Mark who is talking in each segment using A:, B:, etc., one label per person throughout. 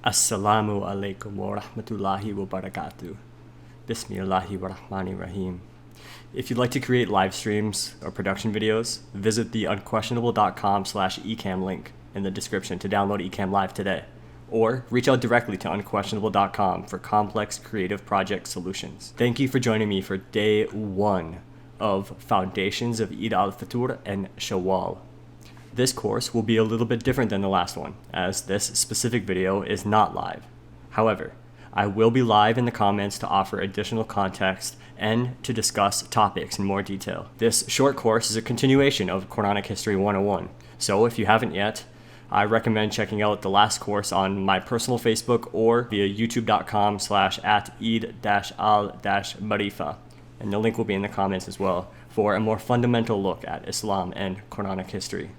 A: Assalamu alaikum wa rahmatullahi wa barakatuh. Bismillahi wa rahmani rahim. If you'd like to create live streams or production videos, visit the unquestionable.com/ecam link in the description to download eCam Live today. Or reach out directly to unquestionable.com for complex creative project solutions. Thank you for joining me for day 1 of Foundations of Eid al-Fitr and Shawwal. This course will be a little bit different than the last one, as this specific video is not live. However, I will be live in the comments to offer additional context and to discuss topics in more detail. This short course is a continuation of Quranic History 101, so if you haven't yet, I recommend checking out the last course on my personal Facebook or via youtube.com/eid-al-marifa, and the link will be in the comments as well, for a more fundamental look at Islam and Quranic history.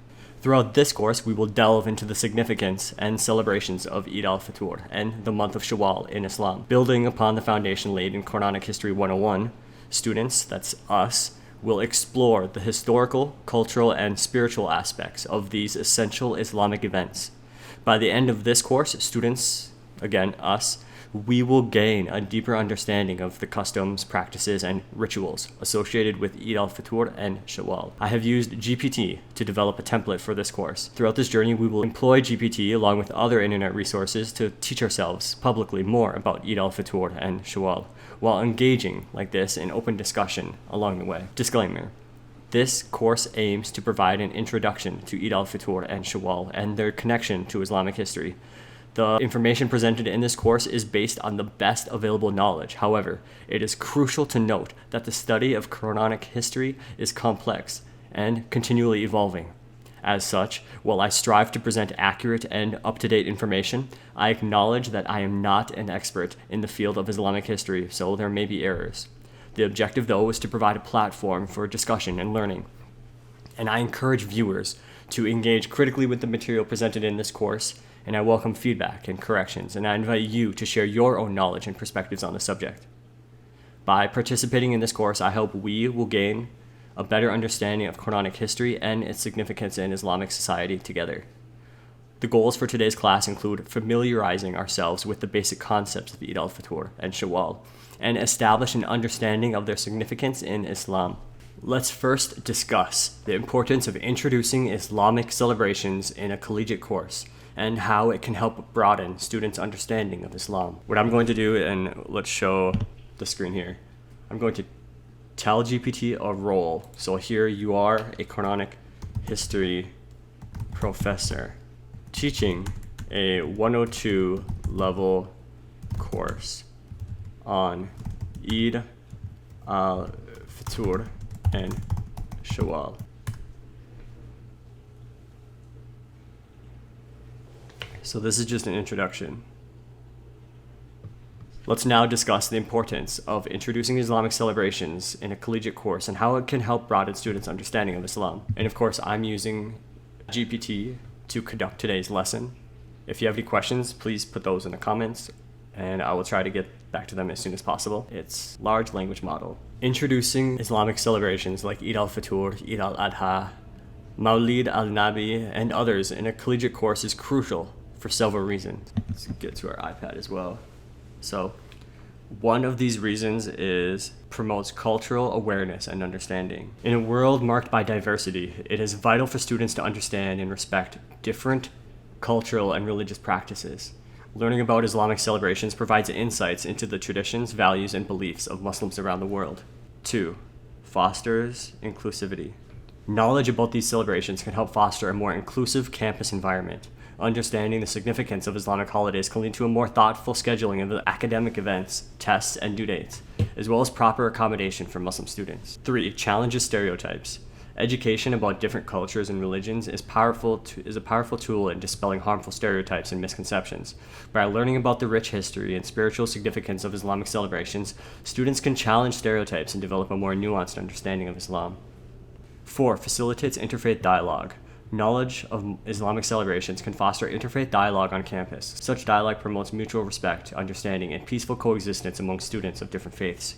A: Throughout this course, we will delve into the significance and celebrations of Eid al-Fitr and the month of Shawwal in Islam. Building upon the foundation laid in Quranic History 101, students, that's us, will explore the historical, cultural, and spiritual aspects of these essential Islamic events. By the end of this course, students, again us, we will gain a deeper understanding of the customs, practices, and rituals associated with Eid al-Fitr and Shawwal. I have used GPT to develop a template for this course. Throughout this journey, we will employ GPT along with other internet resources to teach ourselves publicly more about Eid al-Fitr and Shawwal, while engaging like this in open discussion along the way. Disclaimer. This course aims to provide an introduction to Eid al-Fitr and Shawwal and their connection to Islamic history. The information presented in this course is based on the best available knowledge. However, it is crucial to note that the study of Quranic history is complex and continually evolving. As such, while I strive to present accurate and up-to-date information, I acknowledge that I am not an expert in the field of Islamic history, so there may be errors. The objective, though, is to provide a platform for discussion and learning. And I encourage viewers to engage critically with the material presented in this course, and I welcome feedback and corrections, and I invite you to share your own knowledge and perspectives on the subject. By participating in this course, I hope we will gain a better understanding of Quranic history and its significance in Islamic society together. The goals for today's class include familiarizing ourselves with the basic concepts of Eid al-Fitr and Shawwal, and establish an understanding of their significance in Islam. Let's first discuss the importance of introducing Islamic celebrations in a collegiate course, and how it can help broaden students' understanding of Islam. What I'm going to do, and let's show the screen here, I'm going to tell GPT a role. So here you are, a Quranic history professor, teaching a 102 level course on Eid al-Fitr and Shawwal. So this is just an introduction. Let's now discuss the importance of introducing Islamic celebrations in a collegiate course and how it can help broaden students' understanding of Islam. And of course, I'm using GPT to conduct today's lesson. If you have any questions, please put those in the comments, and I will try to get back to them as soon as possible. It's large language model. Introducing Islamic celebrations like Eid al-Fitr, Eid al-Adha, Mawlid al-Nabi, and others in a collegiate course is crucial for several reasons. Let's get to our iPad as well. So, one of these reasons is promotes cultural awareness and understanding. In a world marked by diversity, it is vital for students to understand and respect different cultural and religious practices. Learning about Islamic celebrations provides insights into the traditions, values, and beliefs of Muslims around the world. 2. Fosters inclusivity. Knowledge about these celebrations can help foster a more inclusive campus environment. Understanding the significance of Islamic holidays can lead to a more thoughtful scheduling of the academic events, tests, and due dates, as well as proper accommodation for Muslim students. 3. Challenges stereotypes. Education about different cultures and religions is a powerful tool in dispelling harmful stereotypes and misconceptions. By learning about the rich history and spiritual significance of Islamic celebrations, students can challenge stereotypes and develop a more nuanced understanding of Islam. 4. Facilitates interfaith dialogue. Knowledge of Islamic celebrations can foster interfaith dialogue on campus. Such dialogue promotes mutual respect, understanding, and peaceful coexistence among students of different faiths.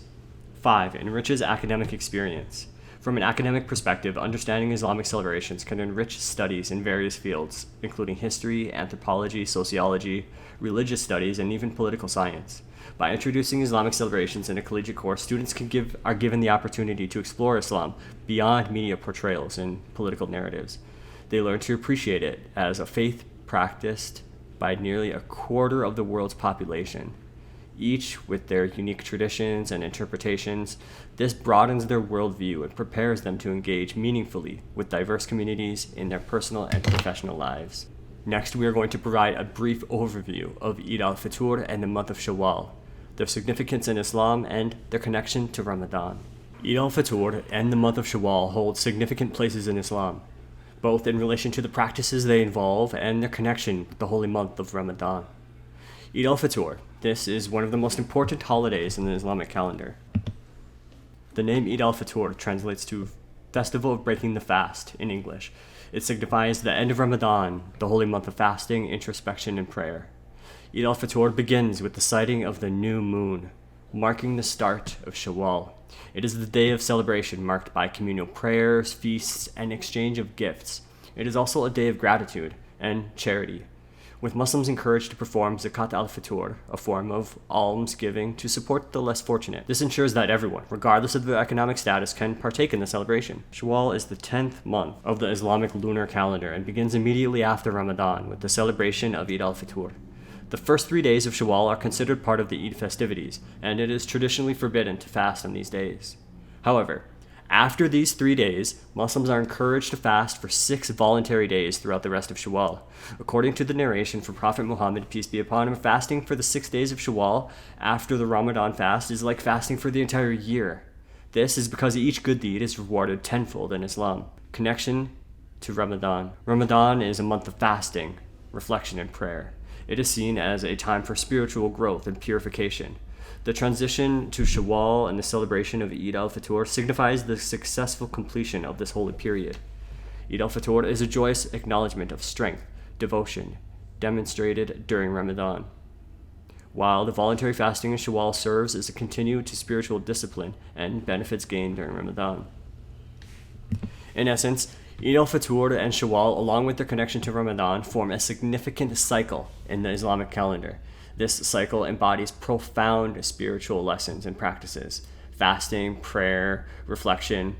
A: 5. Enriches academic experience. From an academic perspective, understanding Islamic celebrations can enrich studies in various fields, including history, anthropology, sociology, religious studies, and even political science. By introducing Islamic celebrations in a collegiate course, students are given the opportunity to explore Islam beyond media portrayals and political narratives. They learn to appreciate it as a faith practiced by nearly a quarter of the world's population, each with their unique traditions and interpretations. This broadens their worldview and prepares them to engage meaningfully with diverse communities in their personal and professional lives. Next, we are going to provide a brief overview of Eid al-Fitr and the month of Shawwal, their significance in Islam, and their connection to Ramadan. Eid al-Fitr and the month of Shawwal hold significant places in Islam, both in relation to the practices they involve and their connection with the holy month of Ramadan. Eid al-Fitr. This is one of the most important holidays in the Islamic calendar. The name Eid al-Fitr translates to Festival of Breaking the Fast in English. It signifies the end of Ramadan, the holy month of fasting, introspection, and prayer. Eid al-Fitr begins with the sighting of the new moon, marking the start of Shawwal. It is the day of celebration marked by communal prayers, feasts, and exchange of gifts. It is also a day of gratitude and charity, with Muslims encouraged to perform Zakat al-Fitr, a form of almsgiving to support the less fortunate. This ensures that everyone, regardless of their economic status, can partake in the celebration. Shawwal is the 10th month of the Islamic lunar calendar and begins immediately after Ramadan with the celebration of Eid al-Fitr. The first 3 days of Shawwal are considered part of the Eid festivities, and it is traditionally forbidden to fast on these days. However, after these 3 days, Muslims are encouraged to fast for 6 voluntary days throughout the rest of Shawwal. According to the narration from Prophet Muhammad, peace be upon him, fasting for the 6 days of Shawwal after the Ramadan fast is like fasting for the entire year. This is because each good deed is rewarded tenfold in Islam. Connection to Ramadan. Ramadan is a month of fasting, reflection, and prayer. It is seen as a time for spiritual growth and purification. The transition to Shawwal and the celebration of Eid al-Fitr signifies the successful completion of this holy period. Eid al-Fitr is a joyous acknowledgement of strength, devotion, demonstrated during Ramadan, while the voluntary fasting in Shawwal serves as a continued to spiritual discipline and benefits gained during Ramadan. In essence, Eid al-Fitr and Shawwal, along with their connection to Ramadan, form a significant cycle in the Islamic calendar. This cycle embodies profound spiritual lessons and practices: fasting, prayer, reflection,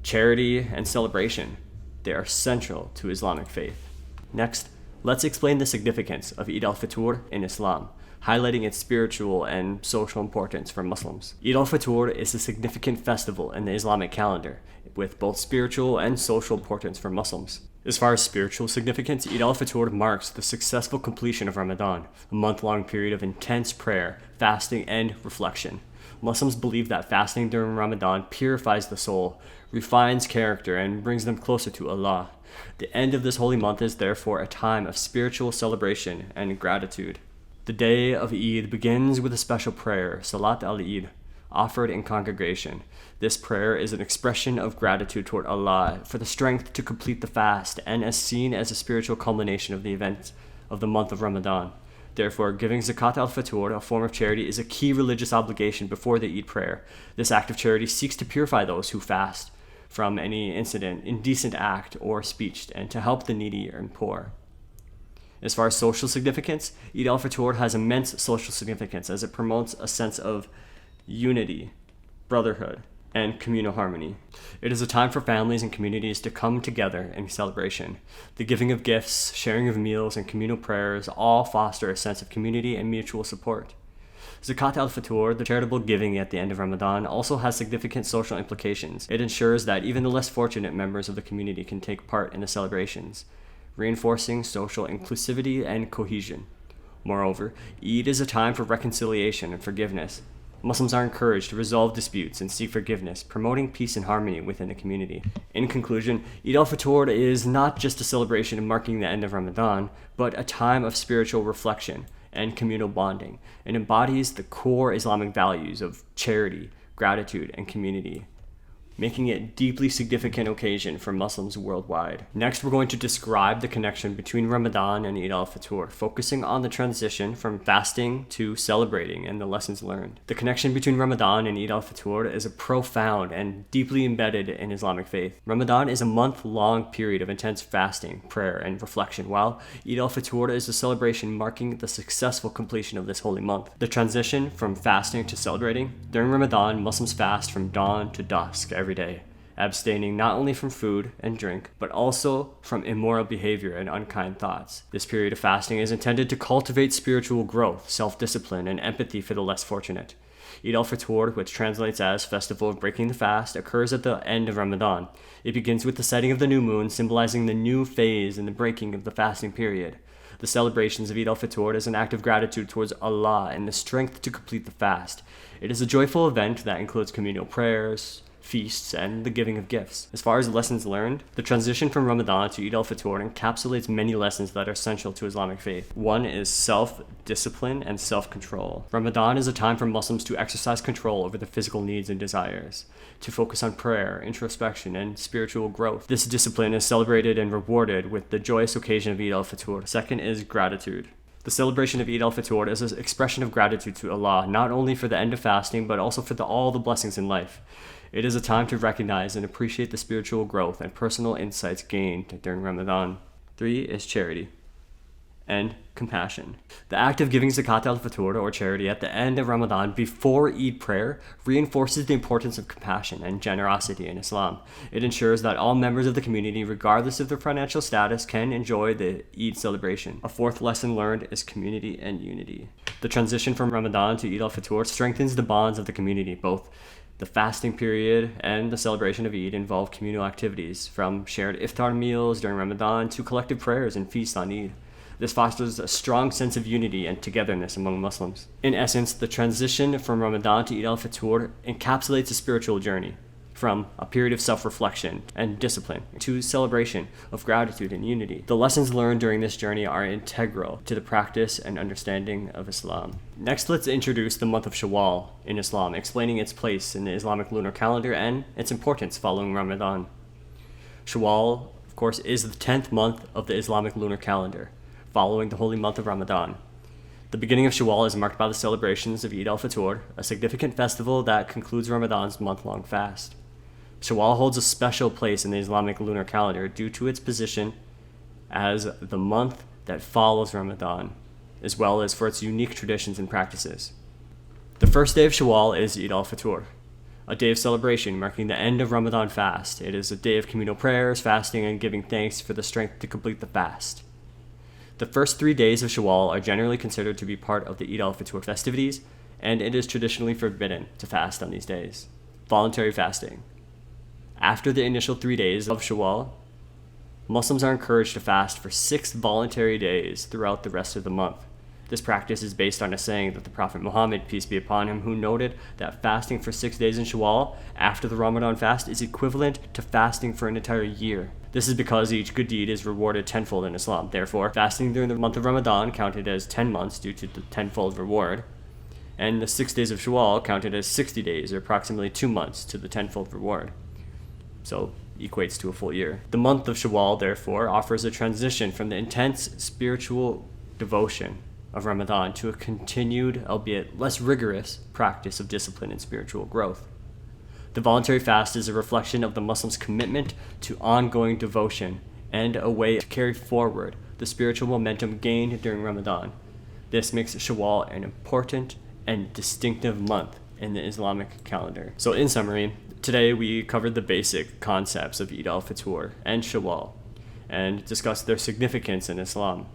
A: charity, and celebration. They are central to Islamic faith. Next, let's explain the significance of Eid al-Fitr in Islam, highlighting its spiritual and social importance for Muslims. Eid al-Fitr is a significant festival in the Islamic calendar, with both spiritual and social importance for Muslims. As far as spiritual significance, Eid al-Fitr marks the successful completion of Ramadan, a month-long period of intense prayer, fasting, and reflection. Muslims believe that fasting during Ramadan purifies the soul, refines character, and brings them closer to Allah. The end of this holy month is therefore a time of spiritual celebration and gratitude. The day of Eid begins with a special prayer, Salat al-Eid, offered in congregation. This prayer is an expression of gratitude toward Allah for the strength to complete the fast and is seen as a spiritual culmination of the events of the month of Ramadan. Therefore, giving Zakat al-Fitr, a form of charity, is a key religious obligation before the Eid prayer. This act of charity seeks to purify those who fast from any incident, indecent act, or speech, and to help the needy and poor. As far as social significance, Eid al-Fitr has immense social significance as it promotes a sense of unity, brotherhood, and communal harmony. It is a time for families and communities to come together in celebration. The giving of gifts, sharing of meals, and communal prayers all foster a sense of community and mutual support. Zakat al-Fitr, the charitable giving at the end of Ramadan, also has significant social implications. It ensures that even the less fortunate members of the community can take part in the celebrations, reinforcing social inclusivity and cohesion. Moreover, Eid is a time for reconciliation and forgiveness. Muslims are encouraged to resolve disputes and seek forgiveness, promoting peace and harmony within the community. In conclusion, Eid al-Fitr is not just a celebration marking the end of Ramadan, but a time of spiritual reflection and communal bonding. It embodies the core Islamic values of charity, gratitude, and community, making it a deeply significant occasion for Muslims worldwide. Next, we're going to describe the connection between Ramadan and Eid al-Fitr, focusing on the transition from fasting to celebrating and the lessons learned. The connection between Ramadan and Eid al-Fitr is profound and deeply embedded in Islamic faith. Ramadan is a month-long period of intense fasting, prayer, and reflection, while Eid al-Fitr is a celebration marking the successful completion of this holy month. The transition from fasting to celebrating. During Ramadan, Muslims fast from dawn to dusk every day, abstaining not only from food and drink, but also from immoral behavior and unkind thoughts. This period of fasting is intended to cultivate spiritual growth, self-discipline, and empathy for the less fortunate. Eid al-Fitr, which translates as Festival of Breaking the Fast, occurs at the end of Ramadan. It begins with the setting of the new moon, symbolizing the new phase in the breaking of the fasting period. The celebrations of Eid al-Fitr is an act of gratitude towards Allah and the strength to complete the fast. It is a joyful event that includes communal prayers, feasts, and the giving of gifts. As far as lessons learned, the transition from Ramadan to Eid al-Fitr encapsulates many lessons that are essential to Islamic faith. One is self-discipline and self-control. Ramadan is a time for Muslims to exercise control over their physical needs and desires, to focus on prayer, introspection, and spiritual growth. This discipline is celebrated and rewarded with the joyous occasion of Eid al-Fitr. Second is gratitude. The celebration of Eid al-Fitr is an expression of gratitude to Allah, not only for the end of fasting, but also for all the blessings in life. It is a time to recognize and appreciate the spiritual growth and personal insights gained during Ramadan. 3 is charity and compassion. The act of giving zakat al-fitr, or charity, at the end of Ramadan before Eid prayer reinforces the importance of compassion and generosity in Islam. It ensures that all members of the community, regardless of their financial status, can enjoy the Eid celebration. A fourth lesson learned is community and unity. The transition from Ramadan to Eid al-Fitr strengthens the bonds of the community. Both the fasting period and the celebration of Eid involve communal activities, from shared iftar meals during Ramadan to collective prayers and feasts on Eid. This fosters a strong sense of unity and togetherness among Muslims. In essence, the transition from Ramadan to Eid al-Fitr encapsulates a spiritual journey, from a period of self-reflection and discipline to celebration of gratitude and unity. The lessons learned during this journey are integral to the practice and understanding of Islam. Next, let's introduce the month of Shawwal in Islam, explaining its place in the Islamic lunar calendar and its importance following Ramadan. Shawwal, of course, is the 10th month of the Islamic lunar calendar, following the holy month of Ramadan. The beginning of Shawwal is marked by the celebrations of Eid al-Fitr, a significant festival that concludes Ramadan's month-long fast. Shawwal holds a special place in the Islamic lunar calendar due to its position as the month that follows Ramadan, as well as for its unique traditions and practices. The first day of Shawwal is Eid al-Fitr, a day of celebration marking the end of Ramadan fast. It is a day of communal prayers, fasting, and giving thanks for the strength to complete the fast. The first 3 days of Shawwal are generally considered to be part of the Eid al-Fitr festivities, and it is traditionally forbidden to fast on these days. Voluntary fasting. After the initial 3 days of Shawwal, Muslims are encouraged to fast for 6 voluntary days throughout the rest of the month. This practice is based on a saying that the Prophet Muhammad, peace be upon him, who noted that fasting for 6 days in Shawwal after the Ramadan fast is equivalent to fasting for an entire year. This is because each good deed is rewarded tenfold in Islam. Therefore, fasting during the month of Ramadan counted as 10 months due to the tenfold reward, and the 6 days of Shawwal counted as 60 days, or approximately 2 months, to the tenfold reward. So, equates to a full year. The month of Shawwal, therefore, offers a transition from the intense spiritual devotion of Ramadan to a continued, albeit less rigorous, practice of discipline and spiritual growth. The voluntary fast is a reflection of the Muslim's commitment to ongoing devotion and a way to carry forward the spiritual momentum gained during Ramadan. This makes Shawwal an important and distinctive month in the Islamic calendar. So in summary, today we covered the basic concepts of Eid al-Fitr and Shawwal and discussed their significance in Islam.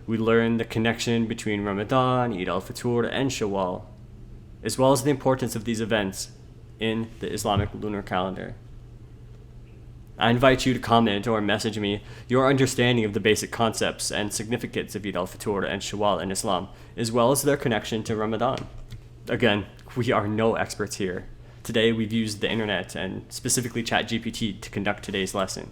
A: We learned the connection between Ramadan, Eid al-Fitr, and Shawwal, as well as the importance of these events in the Islamic lunar calendar. I invite you to comment or message me your understanding of the basic concepts and significance of Eid al-Fitr and Shawwal in Islam, as well as their connection to Ramadan. Again, we are no experts here. Today we've used the internet and specifically ChatGPT to conduct today's lesson.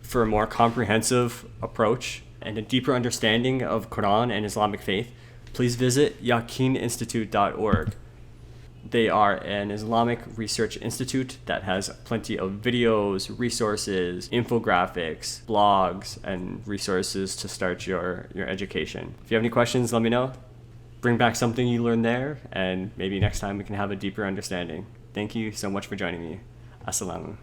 A: For a more comprehensive approach and a deeper understanding of Quran and Islamic faith, please visit yaqininstitute.org. They are an Islamic research institute that has plenty of videos, resources, infographics, blogs, and resources to start your education. If you have any questions, let me know. Bring back something you learned there, and maybe next time we can have a deeper understanding. Thank you so much for joining me. Assalamu.